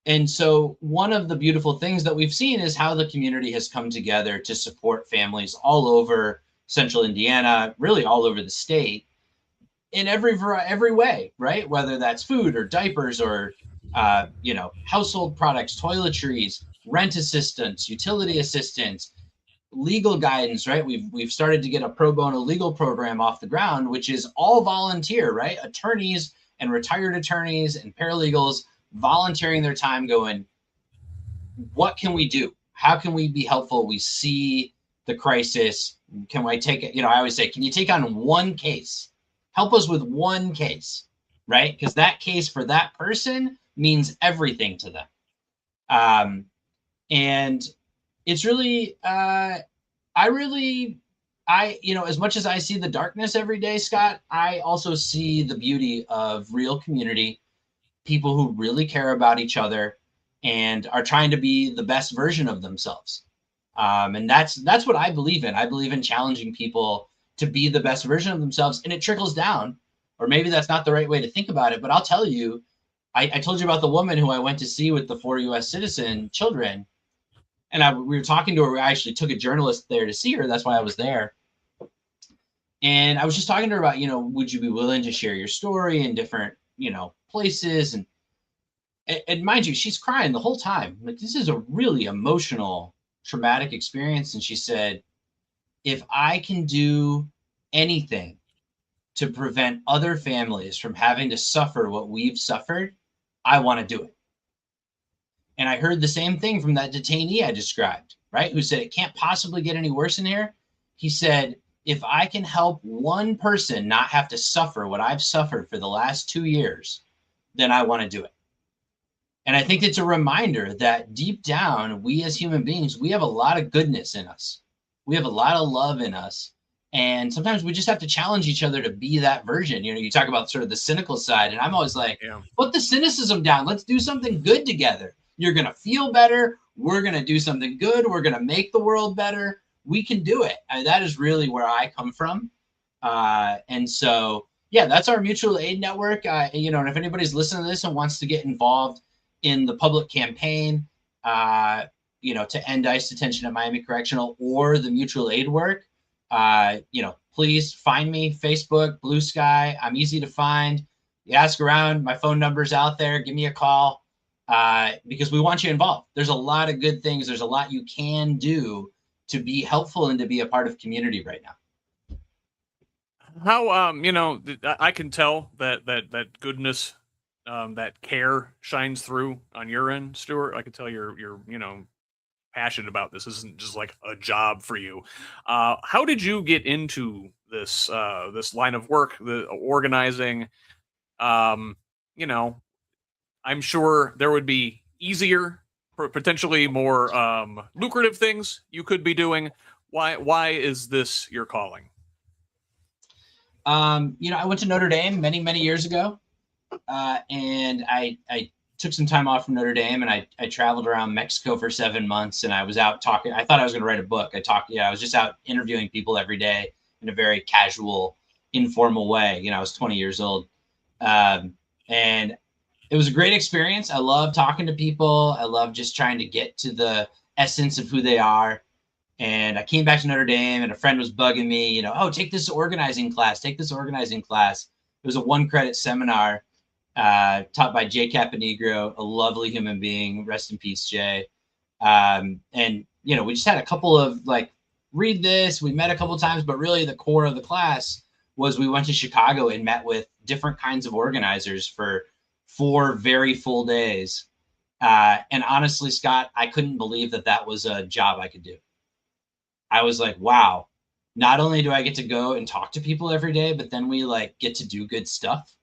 And so one of the beautiful things that we've seen is how the community has come together to support families all over central Indiana, really all over the state, in every way, right? Whether that's food or diapers or household products, toiletries, rent assistance, utility assistance, legal guidance, right? We've started to get a pro bono legal program off the ground, which is all volunteer, right? Attorneys and retired attorneys and paralegals volunteering their time going, what can we do? How can we be helpful? We see the crisis. Can I take it? I always say, can you take on one case? Help us with one case, right? Because that case for that person means everything to them. And it's really, as much as I see the darkness every day, Scott, I also see the beauty of real community, people who really care about each other and are trying to be the best version of themselves. And that's what I believe in. I believe in challenging people to be the best version of themselves, and it trickles down. Or maybe that's not the right way to think about it, but I'll tell you, I told you about the woman who I went to see with the 4 U.S. citizen children. And we were talking to her. I actually took a journalist there to see her. That's why I was there. And I was just talking to her about, would you be willing to share your story in different, places? And mind you, she's crying the whole time. Like, this is a really emotional, traumatic experience. And she said, if I can do anything to prevent other families from having to suffer what we've suffered, I want to do it. And I heard the same thing from that detainee I described, right? Who said, it can't possibly get any worse in here. He said, if I can help one person not have to suffer what I've suffered for the last 2 years, then I want to do it. And I think it's a reminder that deep down, we as human beings, we have a lot of goodness in us. We have a lot of love in us. And sometimes we just have to challenge each other to be that version. You talk about sort of the cynical side, and I'm always like, put the cynicism down. Let's do something good together. You're going to feel better. We're going to do something good. We're going to make the world better. We can do it. And that is really where I come from. And so, yeah, that's our mutual aid network. And if anybody's listening to this and wants to get involved in the public campaign, to end ICE detention at Miami Correctional or the mutual aid work, please find me, Facebook, Blue Sky. I'm easy to find. You ask around, my phone number's out there. Give me a call. Because we want you involved. There's a lot of good things. There's a lot you can do to be helpful and to be a part of community right now.
How, I can tell that goodness, that care shines through on your end, Stuart. I can tell you're passionate about this. This isn't just like a job for you. How did you get into this line of work, the organizing? I'm sure there would be easier, potentially more lucrative things you could be doing. Why is this your calling?
I went to Notre Dame many, many years ago, and I took some time off from Notre Dame, and I traveled around Mexico for 7 months, and I was out talking. I thought I was going to write a book. I was just out interviewing people every day in a very casual, informal way. I was 20 years old, and it was a great experience. I love talking to people. I love just trying to get to the essence of who they are. And I came back to Notre Dame, and a friend was bugging me, oh, take this organizing class, take this organizing class. It was a 1-credit seminar taught by Jay Caponegro, a lovely human being. Rest in peace, Jay. And, we just had a couple of read this. We met a couple of times, but really the core of the class was we went to Chicago and met with different kinds of organizers for 4 very full days. And honestly, Scott, I couldn't believe that was a job I could do. I was like, wow, not only do I get to go and talk to people every day, but then we get to do good stuff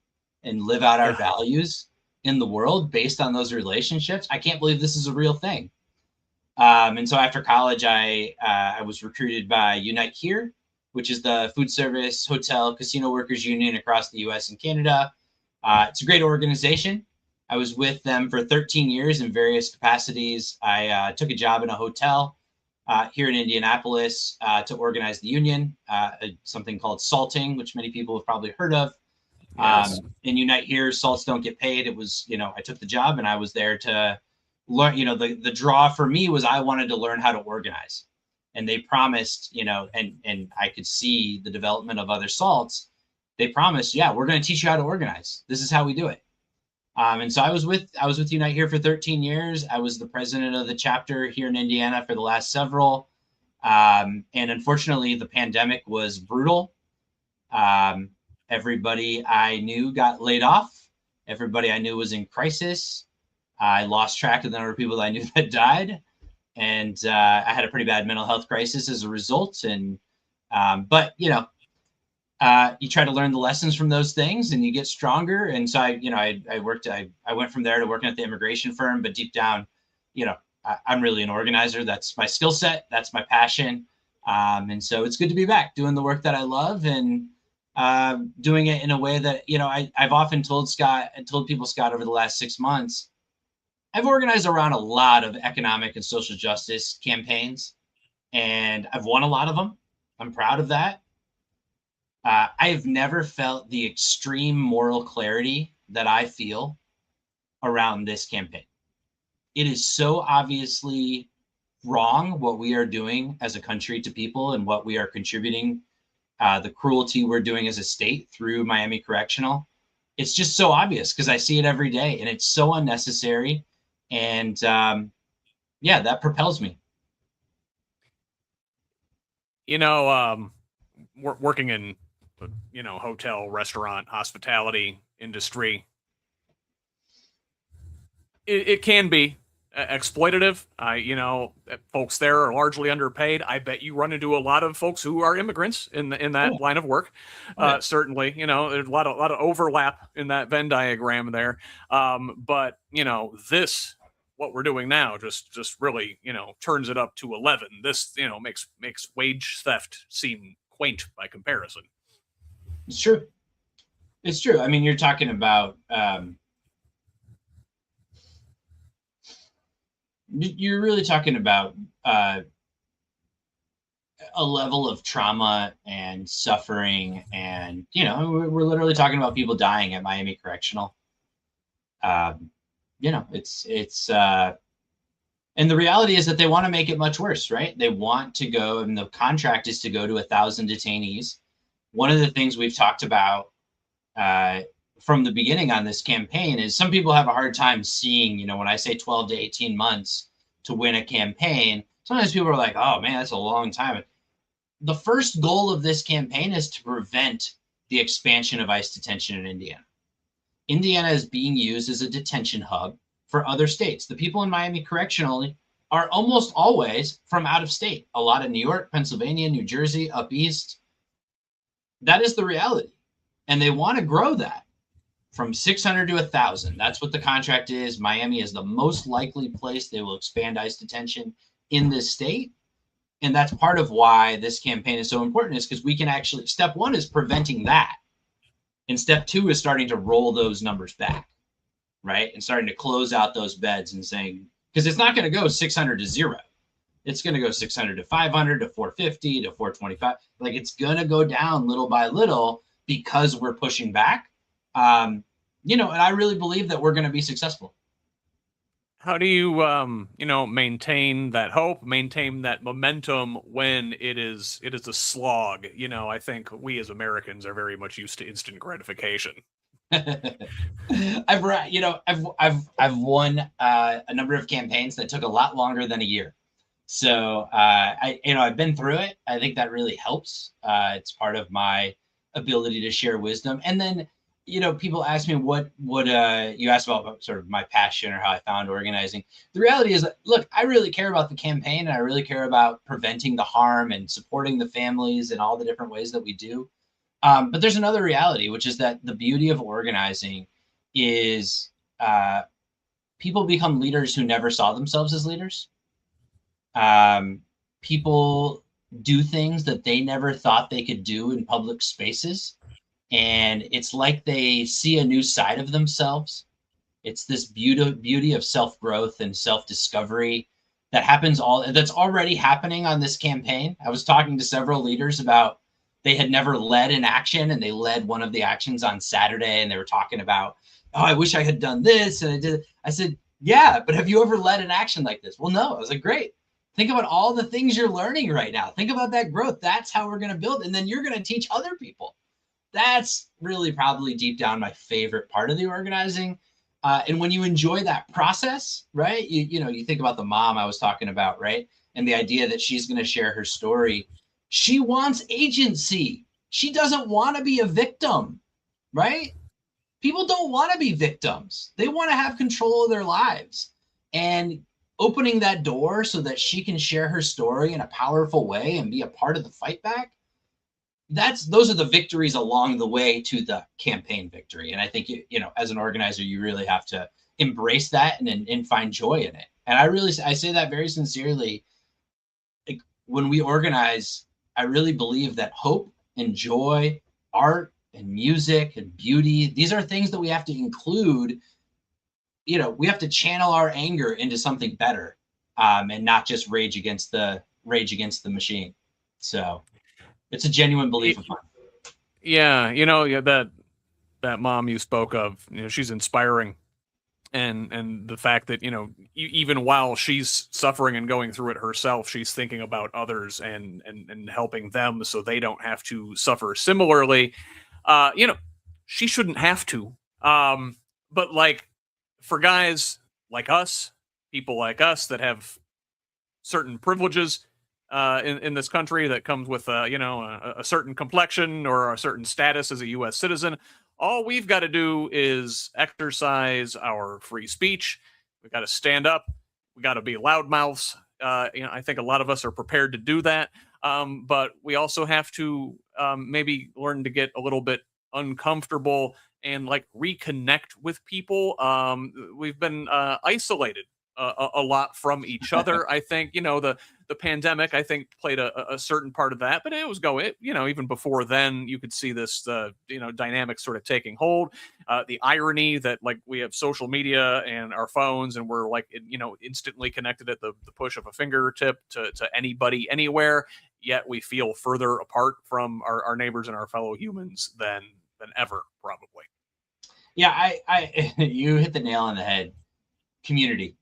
and live out our values in the world based on those relationships. I can't believe this is a real thing. And so after college, I was recruited by Unite Here, which is the food service, hotel, casino workers union across the US and Canada. It's a great organization. I was with them for 13 years in various capacities. I took a job in a hotel here in Indianapolis to organize the union, something called salting, which many people have probably heard of.
Yes.
In Unite Here, salts don't get paid. It was, I took the job and I was there to learn, the draw for me was I wanted to learn how to organize. And they promised, and I could see the development of other salts. They promised, yeah, we're going to teach you how to organize. This is how we do it. And so I was with Unite Here for 13 years. I was the president of the chapter here in Indiana for the last several. And unfortunately, the pandemic was brutal. Everybody I knew got laid off. Everybody I knew was in crisis. I lost track of the number of people that I knew that died. And I had a pretty bad mental health crisis as a result. And but you try to learn the lessons from those things and you get stronger. And so I went from there to working at the immigration firm, but deep down, I'm really an organizer. That's my skill set. That's my passion. And so it's good to be back doing the work that I love and doing it in a way that, I've often told people, Scott, over the last 6 months, I've organized around a lot of economic and social justice campaigns, and I've won a lot of them. I'm proud of that. I have never felt the extreme moral clarity that I feel around this campaign. It is so obviously wrong what we are doing as a country to people and what we are contributing, the cruelty we're doing as a state through Miami Correctional. It's just so obvious because I see it every day and it's so unnecessary. And that propels me.
Working in, hotel, restaurant, hospitality industry, it can be exploitative. Folks there are largely underpaid. I bet you run into a lot of folks who are immigrants in that line of work. Certainly, there's a lot of overlap in that Venn diagram there. But what we're doing now just really, turns it up to 11. This, makes wage theft seem quaint by comparison.
It's true. It's true. I mean, you're talking about, you're really talking about a level of trauma and suffering. And, we're literally talking about people dying at Miami Correctional. And the reality is that they want to make it much worse, right? They want to go, and the contract is to go to 1,000 detainees. One of the things we've talked about from the beginning on this campaign is some people have a hard time seeing, when I say 12 to 18 months to win a campaign, sometimes people are like, oh man, that's a long time. The first goal of this campaign is to prevent the expansion of ICE detention in Indiana. Indiana is being used as a detention hub for other states. The people in Miami Correctional are almost always from out of state. A lot of New York, Pennsylvania, New Jersey, up east. That is the reality. And they want to grow that from 600 to 1,000. That's what the contract is. Miami is the most likely place they will expand ICE detention in this state. And that's part of why this campaign is so important, is because we can actually, step one is preventing that. And step two is starting to roll those numbers back, right? And starting to close out those beds and saying, because it's not going to go 600 to 0. It's going to go 600 to 500 to 450 to 425. Like, it's going to go down little by little because we're pushing back. And I really believe that we're going to be successful.
How do you, maintain that hope, maintain that momentum when it is a slog? I think we as Americans are very much used to instant gratification.
I've won a number of campaigns that took a lot longer than a year. So I've been through it. I think that really helps. It's part of my ability to share wisdom. And then, people ask me what you asked about sort of my passion or how I found organizing. The reality is, look, I really care about the campaign, and I really care about preventing the harm and supporting the families and all the different ways that we do. But there's another reality, which is that the beauty of organizing is people become leaders who never saw themselves as leaders. People do things that they never thought they could do in public spaces. And it's like they see a new side of themselves. It's this beauty of self-growth and self-discovery that's already happening on this campaign. I was talking to several leaders about they had never led an action, and they led one of the actions on Saturday, and they were talking about, oh, I wish I had done this. And I said, yeah, but have you ever led an action like this? Well, no. I was like, great. Think about all the things you're learning right now. Think about that growth. That's how we're going to build. And then you're going to teach other people. That's really probably deep down my favorite part of the organizing. And when you enjoy that process, right, you think about the mom I was talking about, right? And the idea that she's going to share her story. She wants agency. She doesn't want to be a victim, right? People don't want to be victims. They want to have control of their lives. And opening that door so that she can share her story in a powerful way and be a part of the fight back, those are the victories along the way to the campaign victory. And I think, as an organizer, you really have to embrace that and find joy in it. And I say that very sincerely. Like, when we organize, I really believe that hope and joy, art and music and beauty, these are things that we have to include. We have to channel our anger into something better, and not just rage against the machine. So it's a genuine belief of mine.
Yeah, that mom you spoke of, she's inspiring. And the fact that, even while she's suffering and going through it herself, she's thinking about others and helping them so they don't have to suffer similarly. She shouldn't have to. But like, for guys like us, people like us that have certain privileges in this country that comes with a certain complexion or a certain status as a U.S. citizen, all we've got to do is exercise our free speech. We got to stand up. We got to be loudmouths. I think a lot of us are prepared to do that, but we also have to maybe learn to get a little bit uncomfortable and like reconnect with people. We've been isolated a lot from each other. I think, the pandemic, I think, played a certain part of that, but it was even before then, you could see this, dynamic sort of taking hold. The irony that like we have social media and our phones, and we're like, instantly connected at the push of a fingertip to anybody, anywhere, yet we feel further apart from our neighbors and our fellow humans than ever, probably.
Yeah, I you hit the nail on the head. Community.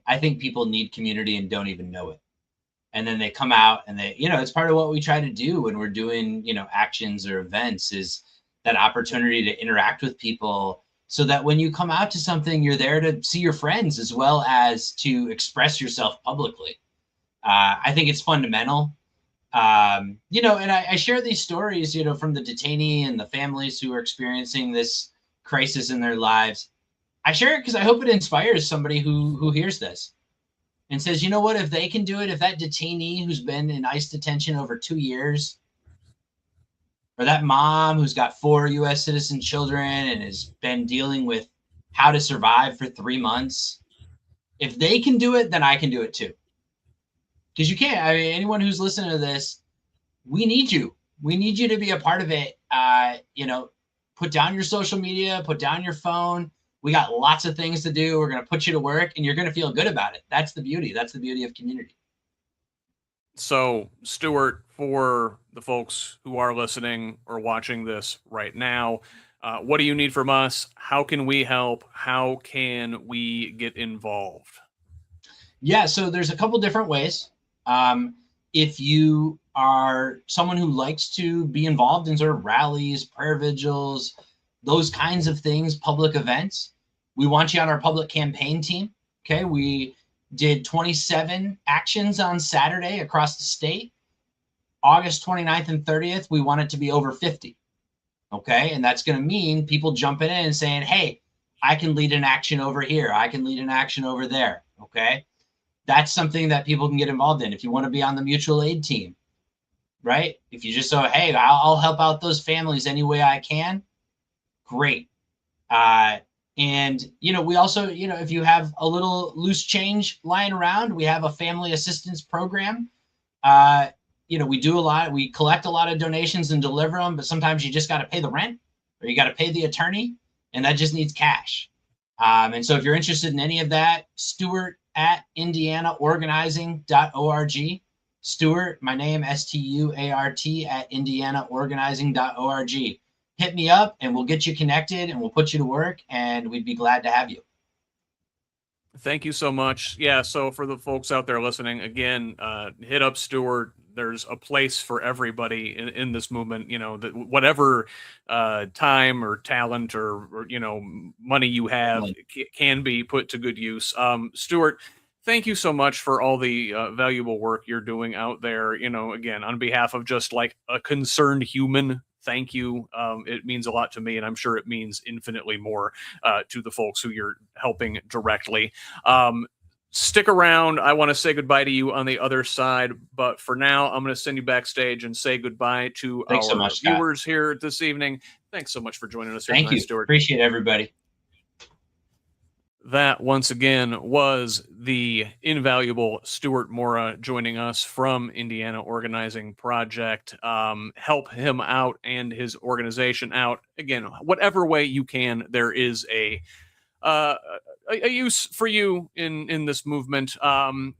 I think people need community and don't even know it. And then they come out and it's part of what we try to do when we're doing, actions or events, is that opportunity to interact with people so that when you come out to something, you're there to see your friends as well as to express yourself publicly. I think it's fundamental. And I share these stories, from the detainee and the families who are experiencing this crisis in their lives. I share it because I hope it inspires somebody who hears this and says, you know what, if they can do it, if that detainee who's been in ICE detention over 2 years, or that mom who's got 4 U.S. citizen children and has been dealing with how to survive for 3 months, if they can do it, then I can do it too. Because you can't. I mean, anyone who's listening to this, we need you. We need you to be a part of it. Put down your social media, put down your phone. We got lots of things to do. We're going to put you to work, and you're going to feel good about it. That's the beauty. That's the beauty of community.
So, Stuart, for the folks who are listening or watching this right now, What do you need from us? How can we help? How can we get involved?
Yeah, so there's a couple different ways. If you are someone who likes to be involved in sort of rallies, prayer vigils, those kinds of things, public events, we want you on our public campaign team. Okay, we did 27 actions on Saturday across the state. August 29th and 30th, we want it to be over 50. Okay, and that's going to mean people jumping in and saying, hey, I can lead an action over here. I can lead an action over there. Okay, that's something that people can get involved in. If you want to be on the mutual aid team, right? If you just say, hey, I'll help out those families any way I can, great. And, we also, if you have a little loose change lying around, we have a family assistance program. We do a lot. We collect a lot of donations and deliver them, but sometimes you just got to pay the rent or you got to pay the attorney, and that just needs cash. And so if you're interested in any of that, Stuart at indianaorganizing.org. Stuart, my name, Stuart at indianaorganizing.org. Hit me up and we'll get you connected and we'll put you to work, and we'd be glad to have you.
Thank you so much. Yeah, so for the folks out there listening, again, hit up Stuart. There's a place for everybody in this movement. Whatever time or talent or money you have can be put to good use. Stuart, thank you so much for all the valuable work you're doing out there. Again, on behalf of just like a concerned human, thank you. It means a lot to me, and I'm sure it means infinitely more to the folks who you're helping directly. Stick around. I want to say goodbye to you on the other side, but for now, I'm going to send you backstage and say goodbye to our viewers here this evening. Thanks so much for joining us here tonight, Stuart.
Appreciate everybody.
That, once again, was the invaluable Stuart Mora joining us from Indiana Organizing Project. Help him out and his organization out. Again, whatever way you can, there is a use for you in this movement.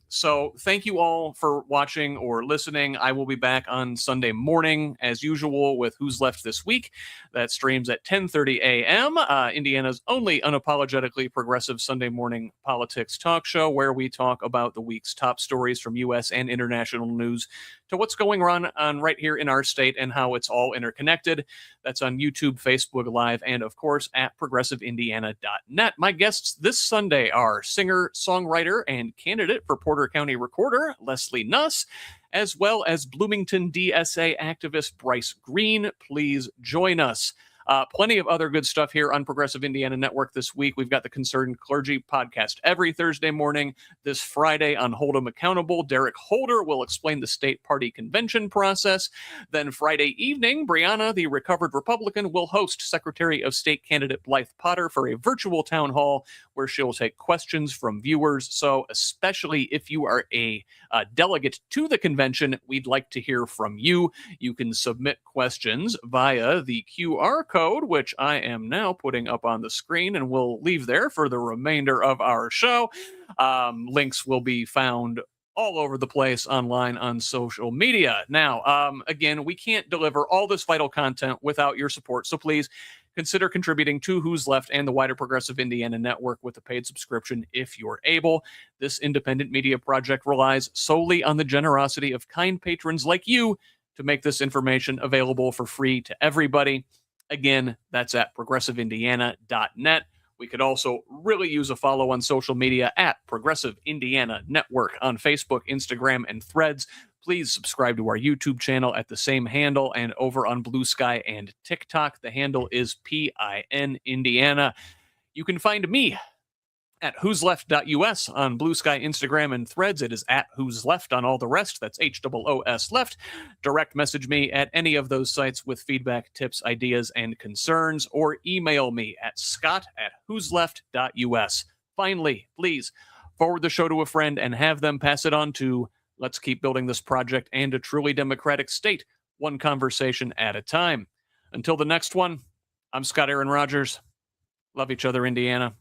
So thank you all for watching or listening. I will be back on Sunday morning as usual with Who's Left This Week. That streams at 10:30 a.m. Indiana's only unapologetically progressive Sunday morning politics talk show, where we talk about the week's top stories from U.S. and international news to what's going on right here in our state and how it's all interconnected. That's on YouTube, Facebook Live, and of course at progressiveindiana.net. My guests this Sunday are singer, songwriter, and candidate for Porter County Recorder, Leslie Nuss, as well as Bloomington DSA activist Bryce Green. Please join us. Plenty of other good stuff here on Progressive Indiana Network this week. We've got the Concerned Clergy podcast every Thursday morning. This Friday on Hold 'em Accountable, Derek Holder will explain the state party convention process. Then Friday evening, Brianna, the recovered Republican, will host Secretary of State candidate Blythe Potter for a virtual town hall where she'll take questions from viewers. So especially if you are a delegate to the convention, we'd like to hear from you. You can submit questions via the QR code, which I am now putting up on the screen and will leave there for the remainder of our show. Links will be found all over the place online on social media. Now, again, we can't deliver all this vital content without your support, so please consider contributing to Who's Left and the wider Progressive Indiana Network with a paid subscription if you're able. This independent media project relies solely on the generosity of kind patrons like you to make this information available for free to everybody. Again, that's at progressiveindiana.net. We could also really use a follow on social media at Progressive Indiana Network on Facebook, Instagram, and Threads. Please subscribe to our YouTube channel at the same handle, and over on Blue Sky and TikTok, the handle is PIN Indiana. You can find me at whosleft.us on Blue Sky, Instagram, and Threads. It is at Who's Left on all the rest. That's HOOS Left. Direct message me at any of those sites with feedback, tips, ideas, and concerns, or email me at scott@whosleft.us. Finally, please forward the show to a friend and have them pass it on to Let's Keep Building This Project and a truly democratic state, one conversation at a time. Until the next one, I'm Scott Aaron Rogers. Love each other, Indiana.